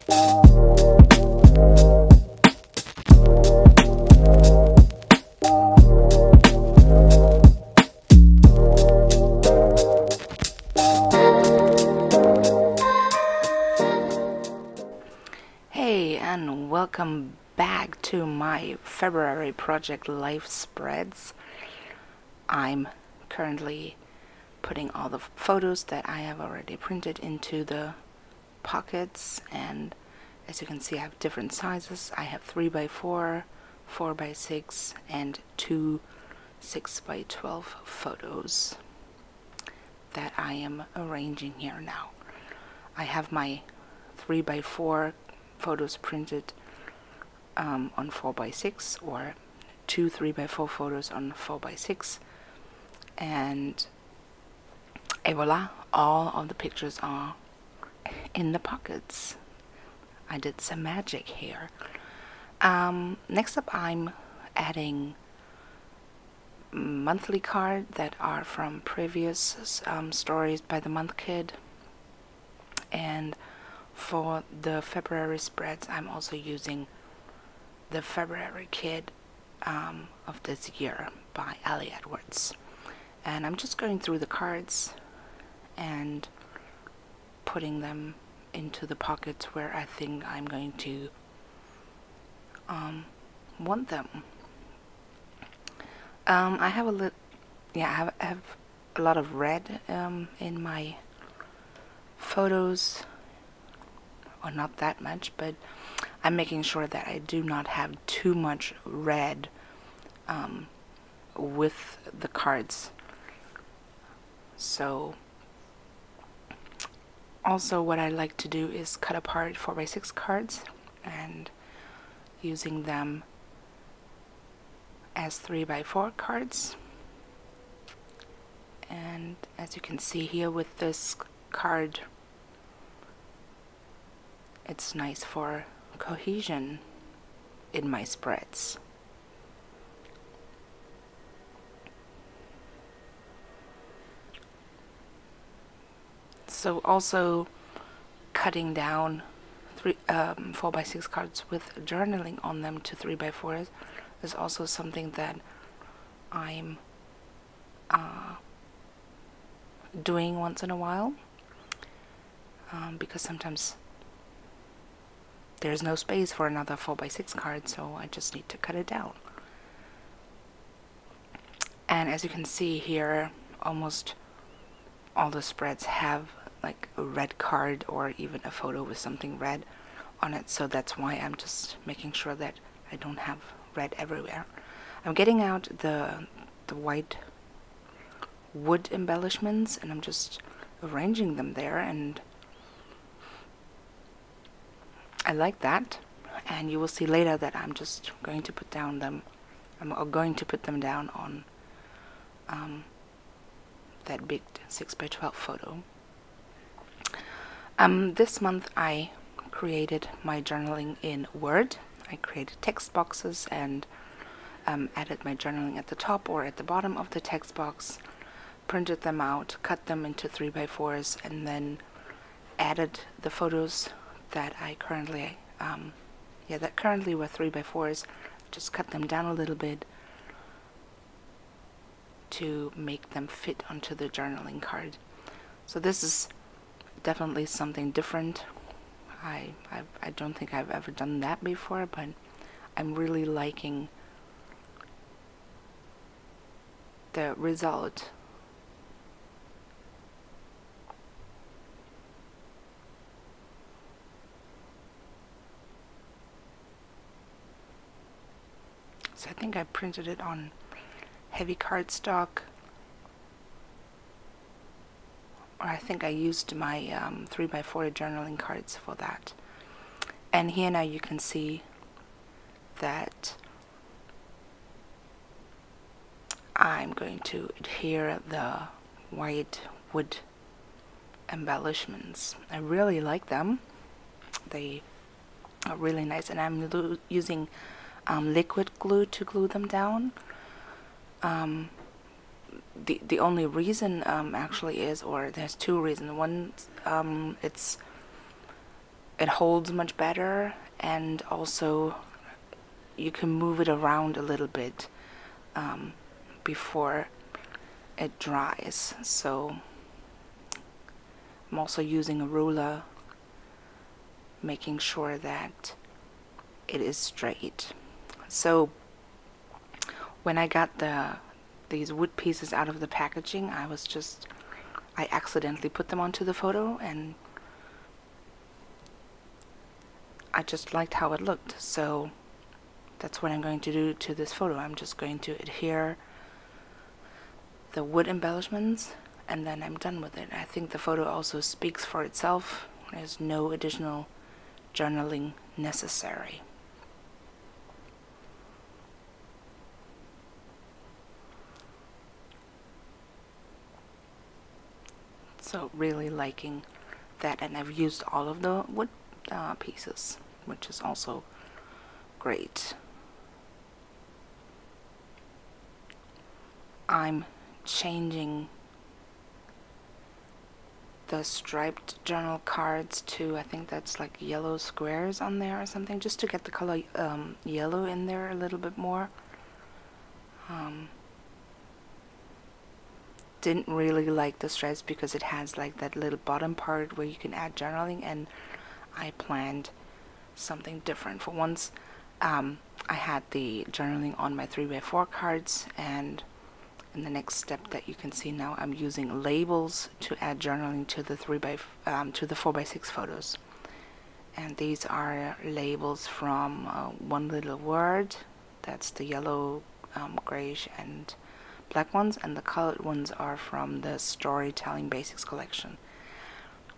Hey, and welcome back to my February project Life Spreads. I'm currently putting all the photos that I have already printed into the pockets, and as you can see I have different sizes. I have 3x4, 4x6 and 2 6x12 photos that I am arranging here now. I have my 3x4 photos printed on 4x6, or 2 3x4 photos on 4x6, and voila, all of the pictures are in the pockets. I did some magic here. Next up, I'm adding monthly cards that are from previous stories by the Month Kid, and for the February spreads I'm also using the February Kid of this year by Ali Edwards. And I'm just going through the cards and putting them into the pockets where I think I'm going to want them. I have I have a lot of red in my photos, or not that much, but I'm making sure that I do not have too much red with the cards. So also what I like to do is cut apart 4x6 cards and using them as 3x4 cards. And as you can see here with this card, it's nice for cohesion in my spreads. So also cutting down 4x6 cards with journaling on them to 3x4s is also something that I'm doing once in a while, because sometimes there's no space for another 4x6 card, so I just need to cut it down. And as you can see here, almost all the spreads have like a red card or even a photo with something red on it, so that's why I'm just making sure that I don't have red everywhere. I'm getting out the white wood embellishments and I'm just arranging them there, and I like that. And you will see later that I'm just going to put down them. I'm going to put them down on that big 6x12 photo. This month I created my journaling in Word. I created text boxes and added my journaling at the top or at the bottom of the text box, printed them out, cut them into 3x4s, and then added the photos that I currently that currently were 3x4s. Just cut them down a little bit to make them fit onto the journaling card. So this is definitely something different. I don't think I've ever done that before, but I'm really liking the result. So I think I printed it on heavy cardstock, or I think I used my 3x4 journaling cards for that. And here now you can see that I'm going to adhere the white wood embellishments. I really like them. They are really nice, and I'm using liquid glue to glue them down. The only reason actually is, or there's two reasons. One, it's it holds much better, and also you can move it around a little bit before it dries. So I'm also using a ruler, making sure that it is straight. So when I got these wood pieces out of the packaging, I accidentally put them onto the photo, and I just liked how it looked. So that's what I'm going to do to this photo. I'm just going to adhere the wood embellishments, and then I'm done with it. I think the photo also speaks for itself. There's no additional journaling necessary. So really liking that, and I've used all of the wood pieces, which is also great. I'm changing the striped journal cards to, I think that's like yellow squares on there or something, just to get the color yellow in there a little bit more. Didn't really like the stripes because it has like that little bottom part where you can add journaling, and I planned something different. For once, I had the journaling on my 3x4 cards, and in the next step that you can see now, I'm using labels to add journaling to the 4x6 photos. And these are labels from One Little Word, that's the yellow, grayish, and black ones, and the colored ones are from the Storytelling Basics collection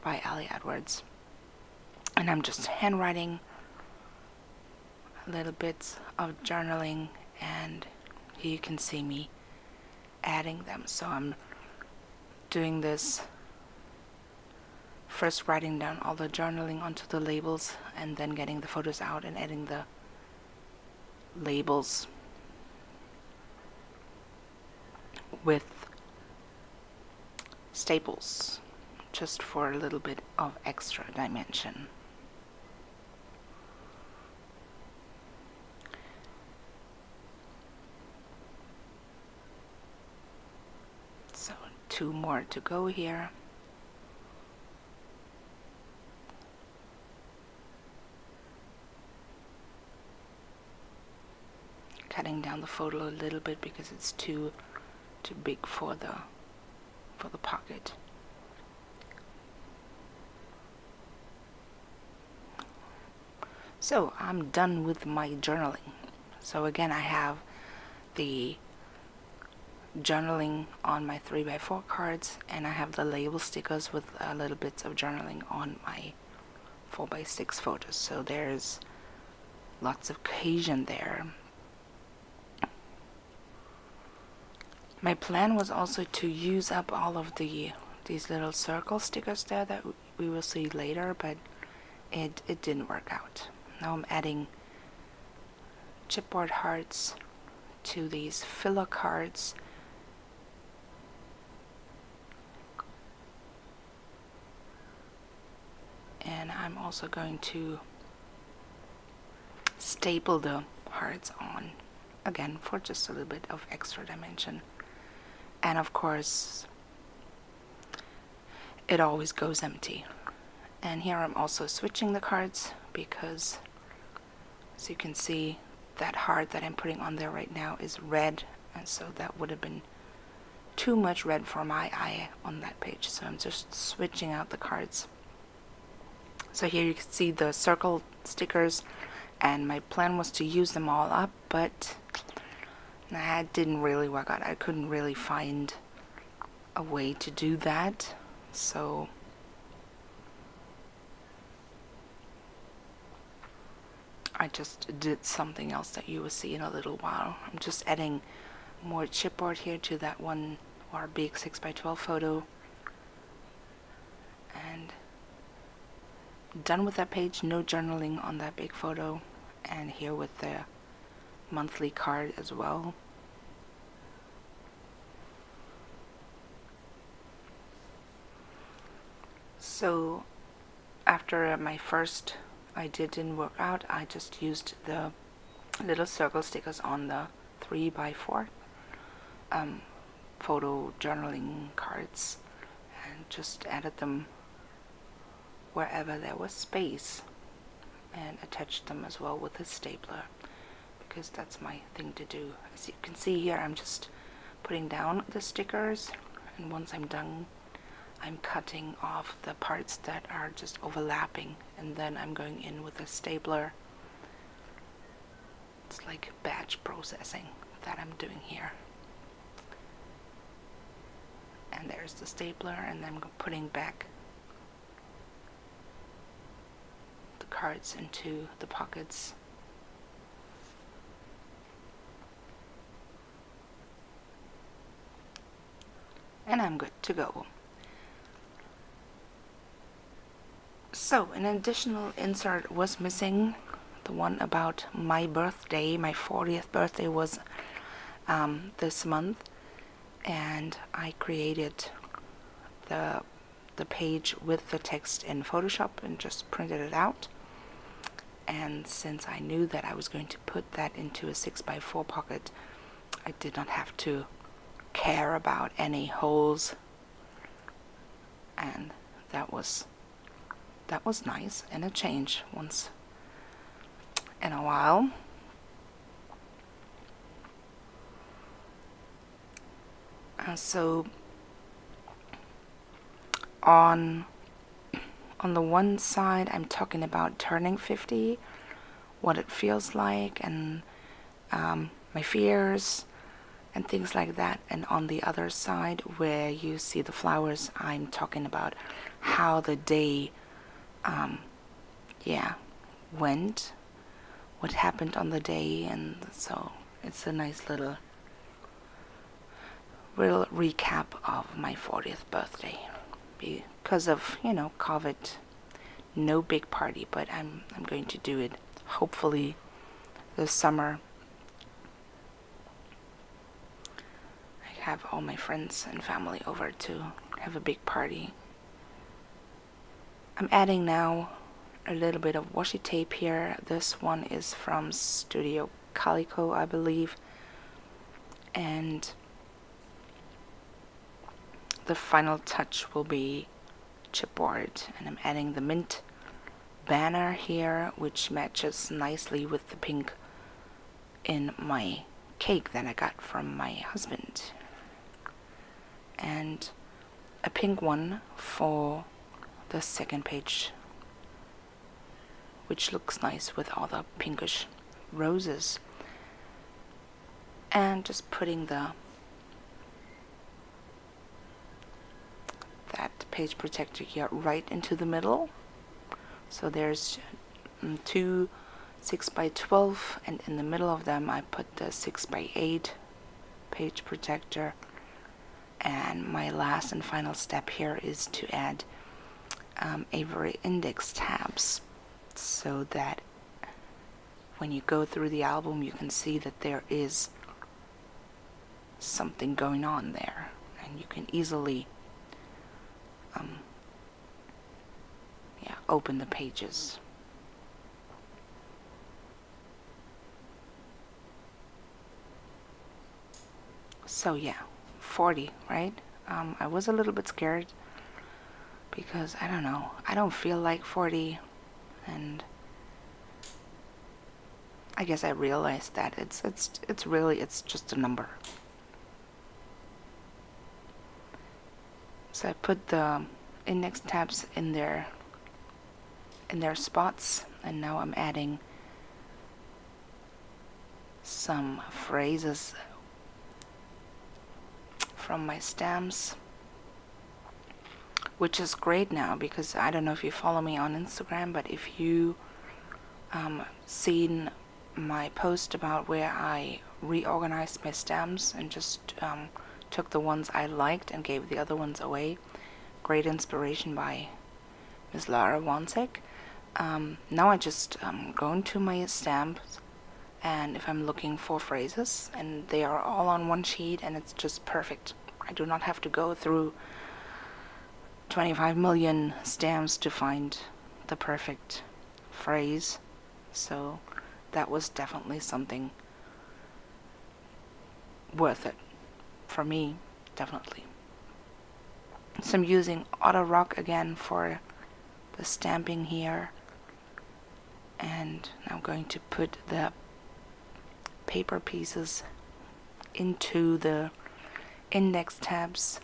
by Ali Edwards. And I'm just handwriting little bits of journaling, and here you can see me adding them. So I'm doing this, first writing down all the journaling onto the labels, and then getting the photos out and adding the labels with staples, just for a little bit of extra dimension. So 2 more to go here. Cutting down the photo a little bit because it's too big for the pocket. So I'm done with my journaling. So again, I have the journaling on my 3x4 cards, and I have the label stickers with little bits of journaling on my 4x6 photos. So there's lots of occasion there. My plan was also to use up all of these little circle stickers there that we will see later, but it didn't work out. Now I'm adding chipboard hearts to these filler cards. And I'm also going to staple the hearts on, again, for just a little bit of extra dimension. And of course, it always goes empty. And here I'm also switching the cards because, as you can see, that heart that I'm putting on there right now is red, and so that would have been too much red for my eye on that page. So I'm just switching out the cards. So here you can see the circle stickers, and my plan was to use them all up, but that didn't really work out. I couldn't really find a way to do that, so I just did something else that you will see in a little while. I'm just adding more chipboard here to that one, or big 6x12 photo, and done with that page. No journaling on that big photo, and here with the monthly card as well. So after my first idea didn't work out, I just used the little circle stickers on the 3x4 photo journaling cards and just added them wherever there was space, and attached them as well with a stapler, because that's my thing to do. As you can see here, I'm just putting down the stickers, and once I'm done, I'm cutting off the parts that are just overlapping, and then I'm going in with a stapler. It's like batch processing that I'm doing here. And there's the stapler, and then I'm putting back the cards into the pockets. And I'm good to go. So an additional insert was missing, the one about my birthday. My 40th birthday was this month, and I created the page with the text in Photoshop and just printed it out. And since I knew that I was going to put that into a 6x4 pocket, I did not have to care about any holes, and that was nice and a change once in a while. So on the one side, I'm talking about turning 50, what it feels like, and my fears and things like that. And on the other side, where you see the flowers, I'm talking about how the day went, what happened on the day. And so it's a nice little recap of my 40th birthday. Because of, you know, COVID, no big party, but I'm going to do it hopefully this summer. I have all my friends and family over to have a big party. I'm adding now a little bit of washi tape here. This one is from Studio Calico, I believe, and the final touch will be chipboard, and I'm adding the mint banner here, which matches nicely with the pink in my cake that I got from my husband, and a pink one for the second page, which looks nice with all the pinkish roses. And just putting that page protector here right into the middle. So there's two 6x12, and in the middle of them I put the 6x8 page protector. And my last and final step here is to add Avery index tabs, so that when you go through the album you can see that there is something going on there, and you can easily open the pages. So yeah, 40, right? I was a little bit scared because I don't know, I don't feel like 40, and I guess I realized that it's just a number. So I put the index tabs in their spots, and now I'm adding some phrases from my stamps, which is great now, because I don't know if you follow me on Instagram, but if you seen my post about where I reorganized my stamps and just took the ones I liked and gave the other ones away. Great inspiration by Miss Lara Wonsek. Now I just go into my stamps, and if I'm looking for phrases, and they are all on one sheet, and it's just perfect. I do not have to go through 25 million stamps to find the perfect phrase, so that was definitely something worth it for me, definitely. So I'm using Auto Rock again for the stamping here, and I'm going to put the paper pieces into the index tabs,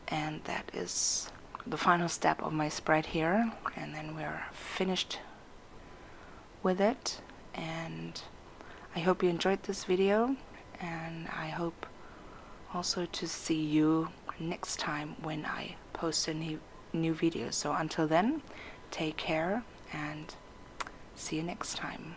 and that is the final step of my spread here, and then we're finished with it. And I hope you enjoyed this video, and I hope also to see you next time when I post a new video. So until then, take care and see you next time.